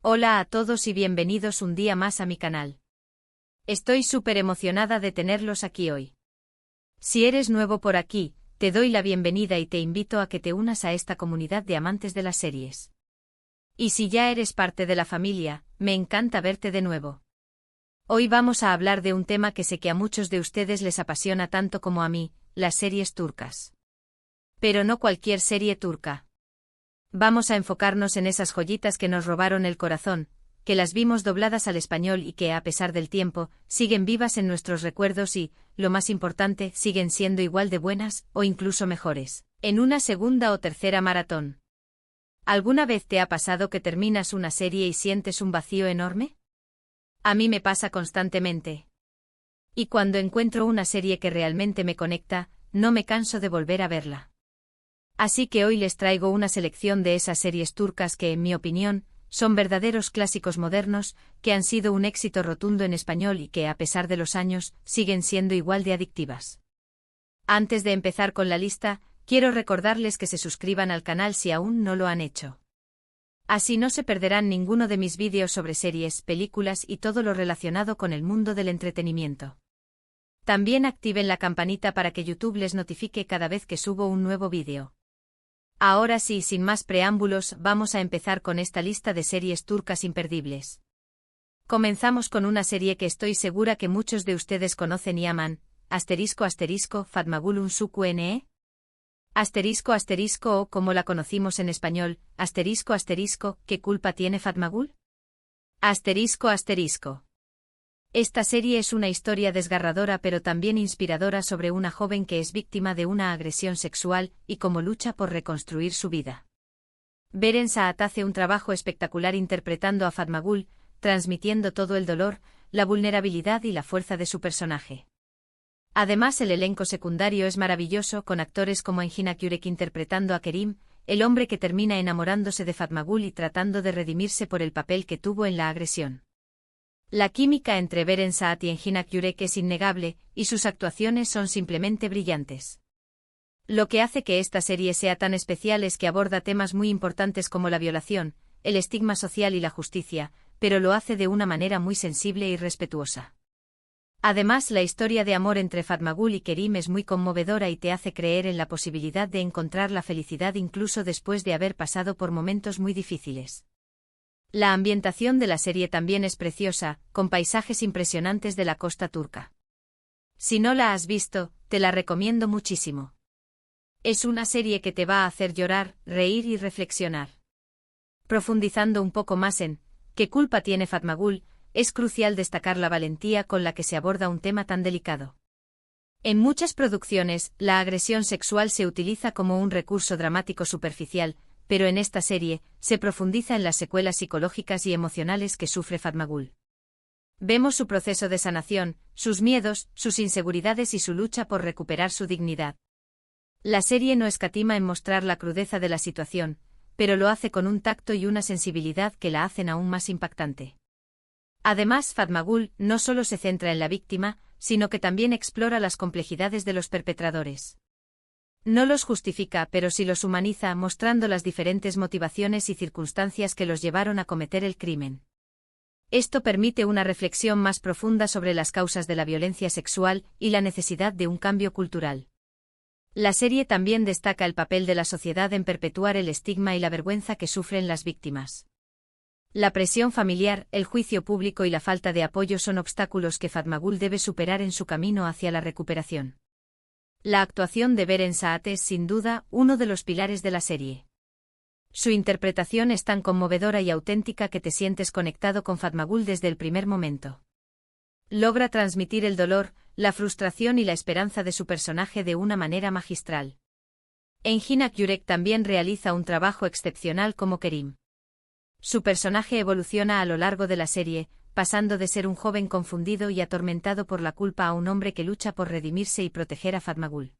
Hola a todos y bienvenidos un día más a mi canal. Estoy súper emocionada de tenerlos aquí hoy. Si eres nuevo por aquí, te doy la bienvenida y te invito a que te unas a esta comunidad de amantes de las series. Y si ya eres parte de la familia, me encanta verte de nuevo. Hoy vamos a hablar de un tema que sé que a muchos de ustedes les apasiona tanto como a mí, las series turcas. Pero no cualquier serie turca. Vamos a enfocarnos en esas joyitas que nos robaron el corazón, que las vimos dobladas al español y que, a pesar del tiempo, siguen vivas en nuestros recuerdos y, lo más importante, siguen siendo igual de buenas, o incluso mejores, en una segunda o tercera maratón. ¿Alguna vez te ha pasado que terminas una serie y sientes un vacío enorme? A mí me pasa constantemente. Y cuando encuentro una serie que realmente me conecta, no me canso de volver a verla. Así que hoy les traigo una selección de esas series turcas que, en mi opinión, son verdaderos clásicos modernos, que han sido un éxito rotundo en español y que, a pesar de los años, siguen siendo igual de adictivas. Antes de empezar con la lista, quiero recordarles que se suscriban al canal si aún no lo han hecho. Así no se perderán ninguno de mis vídeos sobre series, películas y todo lo relacionado con el mundo del entretenimiento. También activen la campanita para que YouTube les notifique cada vez que subo un nuevo vídeo. Ahora sí, sin más preámbulos, vamos a empezar con esta lista de series turcas imperdibles. Comenzamos con una serie que estoy segura que muchos de ustedes conocen y aman, ***Fatmagul Unsuku Ne? ***, o como la conocimos en español, ***, ¿qué culpa tiene Fatmagul? ***. Esta serie es una historia desgarradora pero también inspiradora sobre una joven que es víctima de una agresión sexual y cómo lucha por reconstruir su vida. Beren Saat hace un trabajo espectacular interpretando a Fatmagul, transmitiendo todo el dolor, la vulnerabilidad y la fuerza de su personaje. Además, el elenco secundario es maravilloso, con actores como Engin Akyurek interpretando a Kerim, el hombre que termina enamorándose de Fatmagul y tratando de redimirse por el papel que tuvo en la agresión. La química entre Beren Saat y Engin Akyurek es innegable, y sus actuaciones son simplemente brillantes. Lo que hace que esta serie sea tan especial es que aborda temas muy importantes como la violación, el estigma social y la justicia, pero lo hace de una manera muy sensible y respetuosa. Además, la historia de amor entre Fatmagul y Kerim es muy conmovedora y te hace creer en la posibilidad de encontrar la felicidad incluso después de haber pasado por momentos muy difíciles. La ambientación de la serie también es preciosa, con paisajes impresionantes de la costa turca. Si no la has visto, te la recomiendo muchísimo. Es una serie que te va a hacer llorar, reír y reflexionar. Profundizando un poco más en ¿qué culpa tiene Fatmagul?, es crucial destacar la valentía con la que se aborda un tema tan delicado. En muchas producciones, la agresión sexual se utiliza como un recurso dramático superficial, pero en esta serie, se profundiza en las secuelas psicológicas y emocionales que sufre Fatmagul. Vemos su proceso de sanación, sus miedos, sus inseguridades y su lucha por recuperar su dignidad. La serie no escatima en mostrar la crudeza de la situación, pero lo hace con un tacto y una sensibilidad que la hacen aún más impactante. Además, Fatmagul no solo se centra en la víctima, sino que también explora las complejidades de los perpetradores. No los justifica, pero sí los humaniza, mostrando las diferentes motivaciones y circunstancias que los llevaron a cometer el crimen. Esto permite una reflexión más profunda sobre las causas de la violencia sexual y la necesidad de un cambio cultural. La serie también destaca el papel de la sociedad en perpetuar el estigma y la vergüenza que sufren las víctimas. La presión familiar, el juicio público y la falta de apoyo son obstáculos que Fatmagul debe superar en su camino hacia la recuperación. La actuación de Beren Saat es, sin duda, uno de los pilares de la serie. Su interpretación es tan conmovedora y auténtica que te sientes conectado con Fatmagul desde el primer momento. Logra transmitir el dolor, la frustración y la esperanza de su personaje de una manera magistral. Engin Akyurek también realiza un trabajo excepcional como Kerim. Su personaje evoluciona a lo largo de la serie, pasando de ser un joven confundido y atormentado por la culpa a un hombre que lucha por redimirse y proteger a Fatmagul.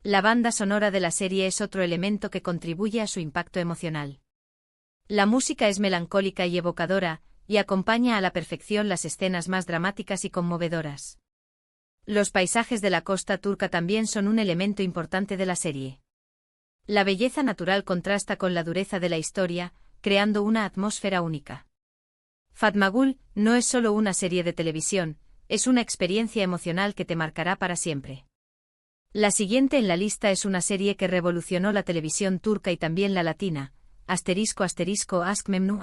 La banda sonora de la serie es otro elemento que contribuye a su impacto emocional. La música es melancólica y evocadora, y acompaña a la perfección las escenas más dramáticas y conmovedoras. Los paisajes de la costa turca también son un elemento importante de la serie. La belleza natural contrasta con la dureza de la historia, creando una atmósfera única. Fatmagul no es solo una serie de televisión, es una experiencia emocional que te marcará para siempre. La siguiente en la lista es una serie que revolucionó la televisión turca y también la latina, Ask Memnu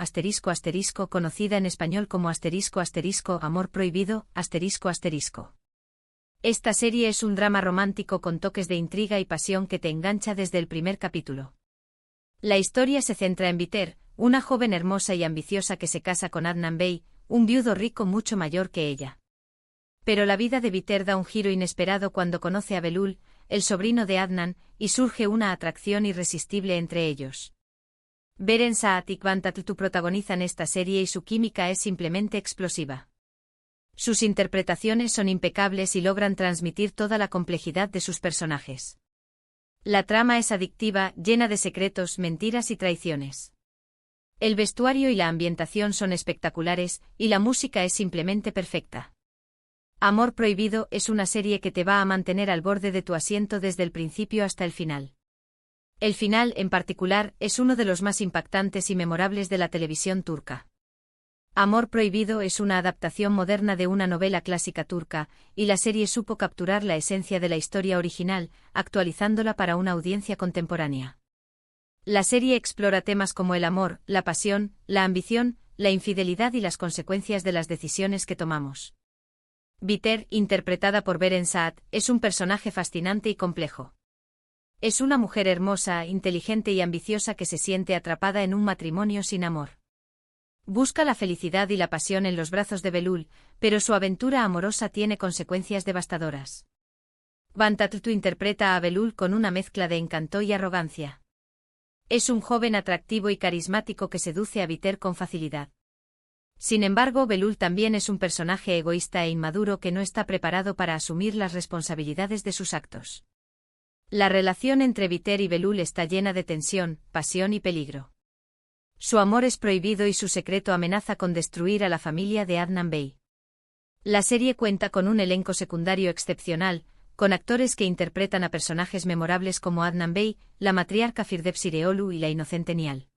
conocida en español como Amor Prohibido, Esta serie es un drama romántico con toques de intriga y pasión que te engancha desde el primer capítulo. La historia se centra en Biter, una joven hermosa y ambiciosa que se casa con Adnan Bey, un viudo rico mucho mayor que ella. Pero la vida de Biter da un giro inesperado cuando conoce a Belul, el sobrino de Adnan, y surge una atracción irresistible entre ellos. Beren Saat y Kvan Tatl protagonizan esta serie y su química es simplemente explosiva. Sus interpretaciones son impecables y logran transmitir toda la complejidad de sus personajes. La trama es adictiva, llena de secretos, mentiras y traiciones. El vestuario y la ambientación son espectaculares, y la música es simplemente perfecta. Amor Prohibido es una serie que te va a mantener al borde de tu asiento desde el principio hasta el final. El final, en particular, es uno de los más impactantes y memorables de la televisión turca. Amor Prohibido es una adaptación moderna de una novela clásica turca, y la serie supo capturar la esencia de la historia original, actualizándola para una audiencia contemporánea. La serie explora temas como el amor, la pasión, la ambición, la infidelidad y las consecuencias de las decisiones que tomamos. Biter, interpretada por Beren Saat, es un personaje fascinante y complejo. Es una mujer hermosa, inteligente y ambiciosa que se siente atrapada en un matrimonio sin amor. Busca la felicidad y la pasión en los brazos de Belul, pero su aventura amorosa tiene consecuencias devastadoras. Kvan Tatl interpreta a Belul con una mezcla de encanto y arrogancia. Es un joven atractivo y carismático que seduce a Biter con facilidad. Sin embargo, Belul también es un personaje egoísta e inmaduro que no está preparado para asumir las responsabilidades de sus actos. La relación entre Biter y Belul está llena de tensión, pasión y peligro. Su amor es prohibido y su secreto amenaza con destruir a la familia de Adnan Bey. La serie cuenta con un elenco secundario excepcional, con actores que interpretan a personajes memorables como Adnan Bey, la matriarca Firdevs Ireolu y la inocente Nial.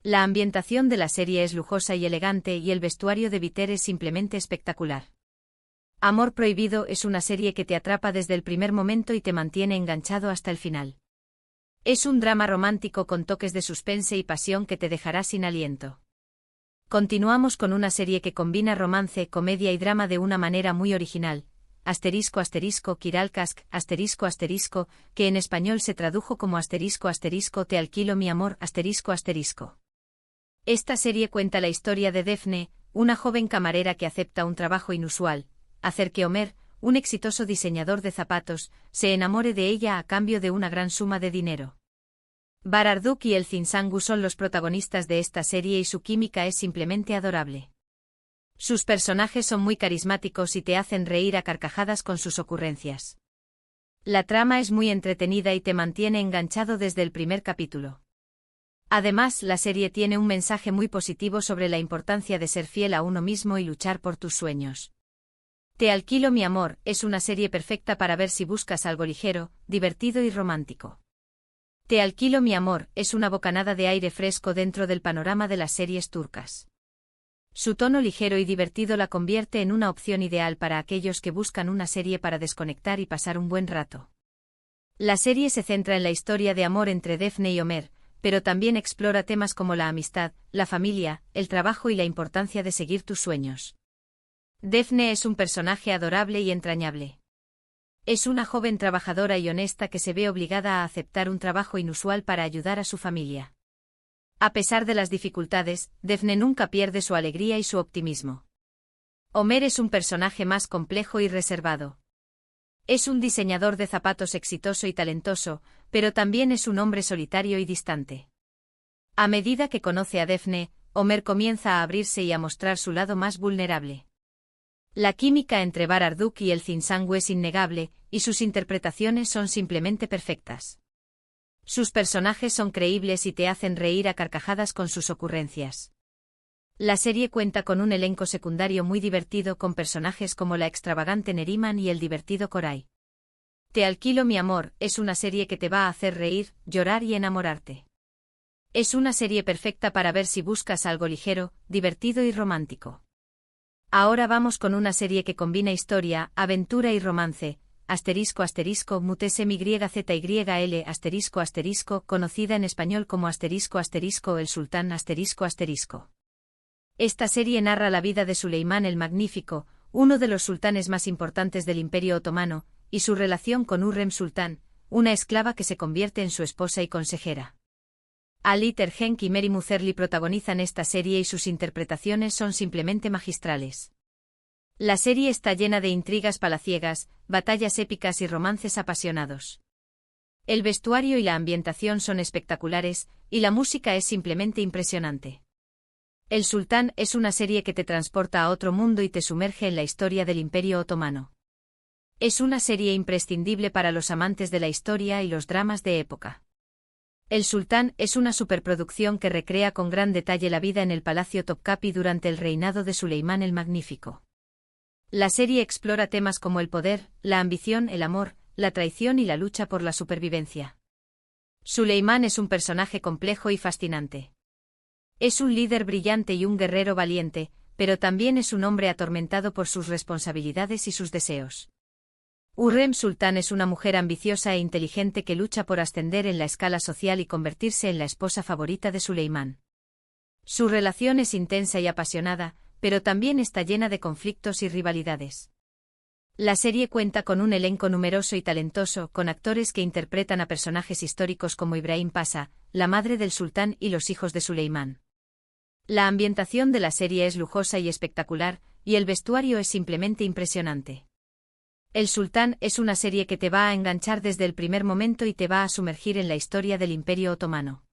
La ambientación de la serie es lujosa y elegante y el vestuario de Biter es simplemente espectacular. Amor Prohibido es una serie que te atrapa desde el primer momento y te mantiene enganchado hasta el final. Es un drama romántico con toques de suspense y pasión que te dejará sin aliento. Continuamos con una serie que combina romance, comedia y drama de una manera muy original, Kiralkask, que en español se tradujo como Te alquilo mi amor, Esta serie cuenta la historia de Defne, una joven camarera que acepta un trabajo inusual, hacer que Omer, un exitoso diseñador de zapatos, se enamore de ella a cambio de una gran suma de dinero. Bararduk y Elçin Sangu son los protagonistas de esta serie y su química es simplemente adorable. Sus personajes son muy carismáticos y te hacen reír a carcajadas con sus ocurrencias. La trama es muy entretenida y te mantiene enganchado desde el primer capítulo. Además, la serie tiene un mensaje muy positivo sobre la importancia de ser fiel a uno mismo y luchar por tus sueños. Te alquilo mi amor es una serie perfecta para ver si buscas algo ligero, divertido y romántico. Te alquilo mi amor es una bocanada de aire fresco dentro del panorama de las series turcas. Su tono ligero y divertido la convierte en una opción ideal para aquellos que buscan una serie para desconectar y pasar un buen rato. La serie se centra en la historia de amor entre Defne y Omer, pero también explora temas como la amistad, la familia, el trabajo y la importancia de seguir tus sueños. Defne es un personaje adorable y entrañable. Es una joven trabajadora y honesta que se ve obligada a aceptar un trabajo inusual para ayudar a su familia. A pesar de las dificultades, Defne nunca pierde su alegría y su optimismo. Omer es un personaje más complejo y reservado. Es un diseñador de zapatos exitoso y talentoso, pero también es un hombre solitario y distante. A medida que conoce a Defne, Omer comienza a abrirse y a mostrar su lado más vulnerable. La química entre Bararduk y Elçin Sangu es innegable, y sus interpretaciones son simplemente perfectas. Sus personajes son creíbles y te hacen reír a carcajadas con sus ocurrencias. La serie cuenta con un elenco secundario muy divertido con personajes como la extravagante Neriman y el divertido Koray. Te alquilo mi amor es una serie que te va a hacer reír, llorar y enamorarte. Es una serie perfecta para ver si buscas algo ligero, divertido y romántico. Ahora vamos con una serie que combina historia, aventura y romance, ***mutes myzyl***, conocida en español como ***, el sultán ***. Esta serie narra la vida de Suleimán el Magnífico, uno de los sultanes más importantes del Imperio Otomano, y su relación con Hürrem Sultán, una esclava que se convierte en su esposa y consejera. Ali Tergenk y Mary Mutherly protagonizan esta serie y sus interpretaciones son simplemente magistrales. La serie está llena de intrigas palaciegas, batallas épicas y romances apasionados. El vestuario y la ambientación son espectaculares, y la música es simplemente impresionante. El Sultán es una serie que te transporta a otro mundo y te sumerge en la historia del Imperio Otomano. Es una serie imprescindible para los amantes de la historia y los dramas de época. El Sultán es una superproducción que recrea con gran detalle la vida en el Palacio Topkapi durante el reinado de Suleimán el Magnífico. La serie explora temas como el poder, la ambición, el amor, la traición y la lucha por la supervivencia. Suleimán es un personaje complejo y fascinante. Es un líder brillante y un guerrero valiente, pero también es un hombre atormentado por sus responsabilidades y sus deseos. Hürrem Sultán es una mujer ambiciosa e inteligente que lucha por ascender en la escala social y convertirse en la esposa favorita de Suleimán. Su relación es intensa y apasionada, pero también está llena de conflictos y rivalidades. La serie cuenta con un elenco numeroso y talentoso, con actores que interpretan a personajes históricos como Ibrahim Pasha, la madre del sultán y los hijos de Suleimán. La ambientación de la serie es lujosa y espectacular, y el vestuario es simplemente impresionante. El Sultán es una serie que te va a enganchar desde el primer momento y te va a sumergir en la historia del Imperio Otomano.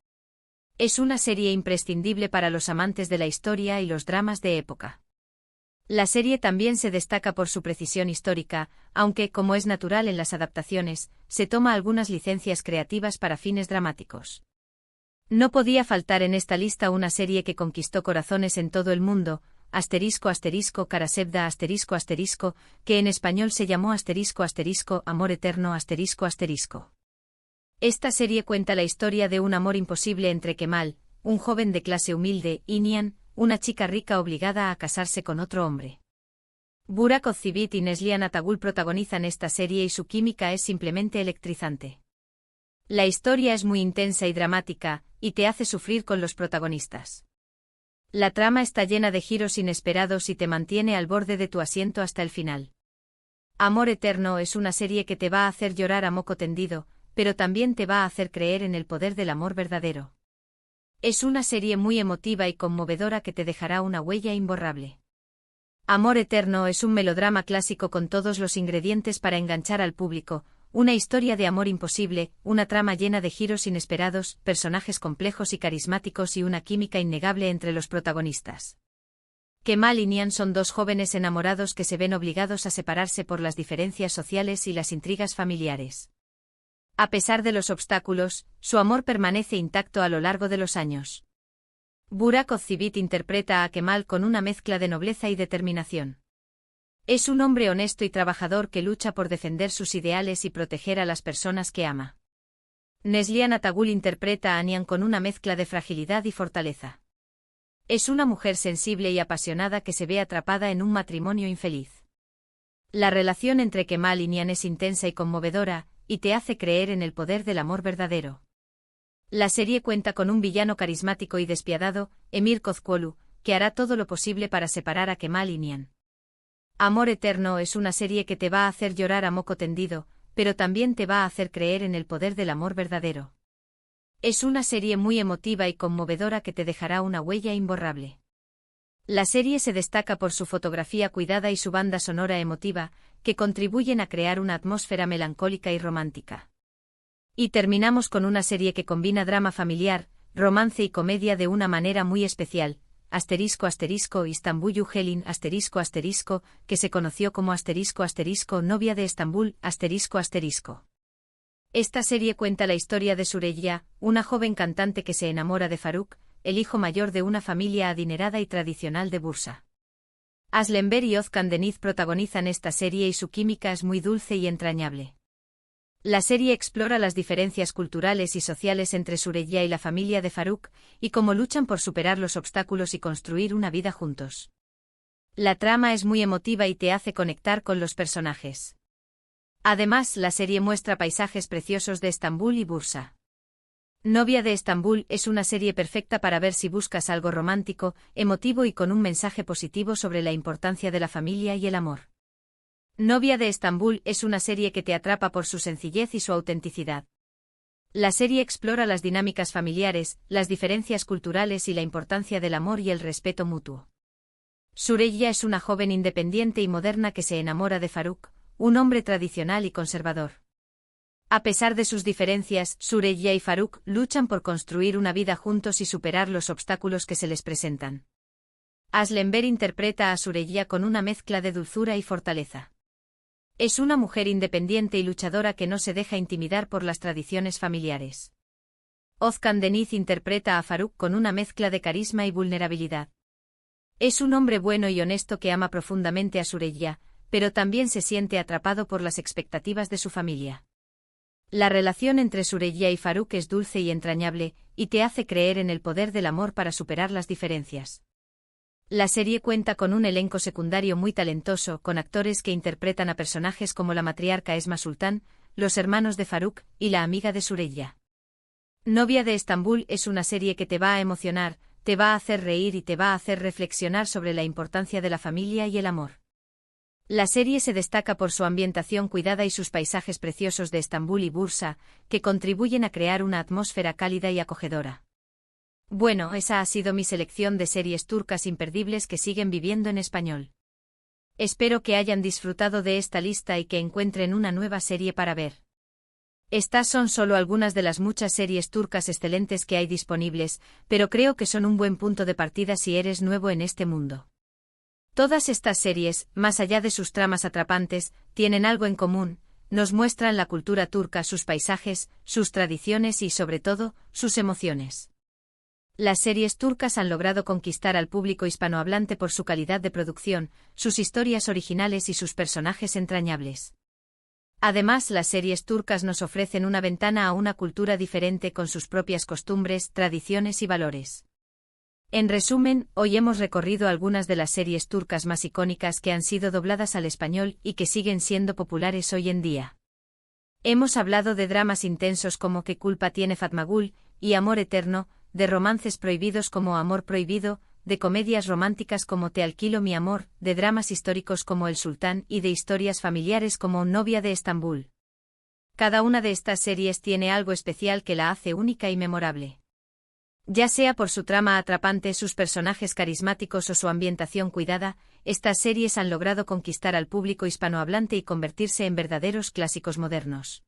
Es una serie imprescindible para los amantes de la historia y los dramas de época. La serie también se destaca por su precisión histórica, aunque, como es natural en las adaptaciones, se toma algunas licencias creativas para fines dramáticos. No podía faltar en esta lista una serie que conquistó corazones en todo el mundo, ***Karasevda ***, que en español se llamó ***, Amor Eterno ***. Esta serie cuenta la historia de un amor imposible entre Kemal, un joven de clase humilde, y Nihan, una chica rica obligada a casarse con otro hombre. Burak Ozcivit y Neslihan Atagul protagonizan esta serie y su química es simplemente electrizante. La historia es muy intensa y dramática, y te hace sufrir con los protagonistas. La trama está llena de giros inesperados y te mantiene al borde de tu asiento hasta el final. Amor Eterno es una serie que te va a hacer llorar a moco tendido, pero también te va a hacer creer en el poder del amor verdadero. Es una serie muy emotiva y conmovedora que te dejará una huella imborrable. Amor Eterno es un melodrama clásico con todos los ingredientes para enganchar al público, una historia de amor imposible, una trama llena de giros inesperados, personajes complejos y carismáticos y una química innegable entre los protagonistas. Kemal y Nihan son dos jóvenes enamorados que se ven obligados a separarse por las diferencias sociales y las intrigas familiares. A pesar de los obstáculos, su amor permanece intacto a lo largo de los años. Burak Ozcivit interpreta a Kemal con una mezcla de nobleza y determinación. Es un hombre honesto y trabajador que lucha por defender sus ideales y proteger a las personas que ama. Neslihan Atagul interpreta a Nihan con una mezcla de fragilidad y fortaleza. Es una mujer sensible y apasionada que se ve atrapada en un matrimonio infeliz. La relación entre Kemal y Nihan es intensa y conmovedora, y te hace creer en el poder del amor verdadero. La serie cuenta con un villano carismático y despiadado, Emir Kozkolu, que hará todo lo posible para separar a Kemal y Nihan. Amor Eterno es una serie que te va a hacer llorar a moco tendido, pero también te va a hacer creer en el poder del amor verdadero. Es una serie muy emotiva y conmovedora que te dejará una huella imborrable. La serie se destaca por su fotografía cuidada y su banda sonora emotiva, que contribuyen a crear una atmósfera melancólica y romántica. Y terminamos con una serie que combina drama familiar, romance y comedia de una manera muy especial, Istanbul Helin que se conoció como novia de Estambul Esta serie cuenta la historia de Süreyya, una joven cantante que se enamora de Faruk, el hijo mayor de una familia adinerada y tradicional de Bursa. Aslenber y Özkan Deniz protagonizan esta serie y su química es muy dulce y entrañable. La serie explora las diferencias culturales y sociales entre Sureyya y la familia de Faruk, y cómo luchan por superar los obstáculos y construir una vida juntos. La trama es muy emotiva y te hace conectar con los personajes. Además, la serie muestra paisajes preciosos de Estambul y Bursa. Novia de Estambul es una serie perfecta para ver si buscas algo romántico, emotivo y con un mensaje positivo sobre la importancia de la familia y el amor. Novia de Estambul es una serie que te atrapa por su sencillez y su autenticidad. La serie explora las dinámicas familiares, las diferencias culturales y la importancia del amor y el respeto mutuo. Sureyya es una joven independiente y moderna que se enamora de Faruk, un hombre tradicional y conservador. A pesar de sus diferencias, Sureyya y Faruk luchan por construir una vida juntos y superar los obstáculos que se les presentan. Aslenber interpreta a Sureyya con una mezcla de dulzura y fortaleza. Es una mujer independiente y luchadora que no se deja intimidar por las tradiciones familiares. Ozkan Deniz interpreta a Faruk con una mezcla de carisma y vulnerabilidad. Es un hombre bueno y honesto que ama profundamente a Sureyya, pero también se siente atrapado por las expectativas de su familia. La relación entre Sureyya y Faruk es dulce y entrañable, y te hace creer en el poder del amor para superar las diferencias. La serie cuenta con un elenco secundario muy talentoso, con actores que interpretan a personajes como la matriarca Esma Sultán, los hermanos de Faruk y la amiga de Sureyya. Novia de Estambul es una serie que te va a emocionar, te va a hacer reír y te va a hacer reflexionar sobre la importancia de la familia y el amor. La serie se destaca por su ambientación cuidada y sus paisajes preciosos de Estambul y Bursa, que contribuyen a crear una atmósfera cálida y acogedora. Bueno, esa ha sido mi selección de series turcas imperdibles que siguen viviendo en español. Espero que hayan disfrutado de esta lista y que encuentren una nueva serie para ver. Estas son solo algunas de las muchas series turcas excelentes que hay disponibles, pero creo que son un buen punto de partida si eres nuevo en este mundo. Todas estas series, más allá de sus tramas atrapantes, tienen algo en común: nos muestran la cultura turca, sus paisajes, sus tradiciones y, sobre todo, sus emociones. Las series turcas han logrado conquistar al público hispanohablante por su calidad de producción, sus historias originales y sus personajes entrañables. Además, las series turcas nos ofrecen una ventana a una cultura diferente con sus propias costumbres, tradiciones y valores. En resumen, hoy hemos recorrido algunas de las series turcas más icónicas que han sido dobladas al español y que siguen siendo populares hoy en día. Hemos hablado de dramas intensos como ¿Qué culpa tiene Fatma Gul? Y Amor eterno, de romances prohibidos como Amor prohibido, de comedias románticas como Te alquilo mi amor, de dramas históricos como El Sultán y de historias familiares como Novia de Estambul. Cada una de estas series tiene algo especial que la hace única y memorable. Ya sea por su trama atrapante, sus personajes carismáticos o su ambientación cuidada, estas series han logrado conquistar al público hispanohablante y convertirse en verdaderos clásicos modernos.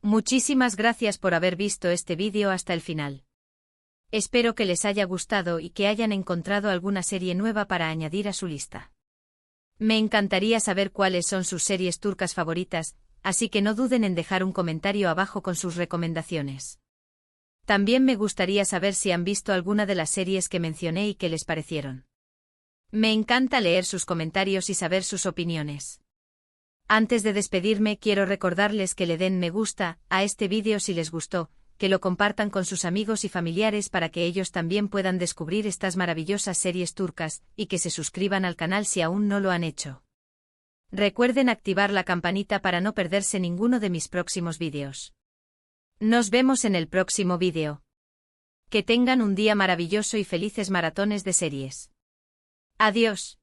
Muchísimas gracias por haber visto este vídeo hasta el final. Espero que les haya gustado y que hayan encontrado alguna serie nueva para añadir a su lista. Me encantaría saber cuáles son sus series turcas favoritas, así que no duden en dejar un comentario abajo con sus recomendaciones. También me gustaría saber si han visto alguna de las series que mencioné y qué les parecieron. Me encanta leer sus comentarios y saber sus opiniones. Antes de despedirme, quiero recordarles que le den me gusta a este vídeo si les gustó, que lo compartan con sus amigos y familiares para que ellos también puedan descubrir estas maravillosas series turcas, y que se suscriban al canal si aún no lo han hecho. Recuerden activar la campanita para no perderse ninguno de mis próximos vídeos. Nos vemos en el próximo vídeo. Que tengan un día maravilloso y felices maratones de series. Adiós.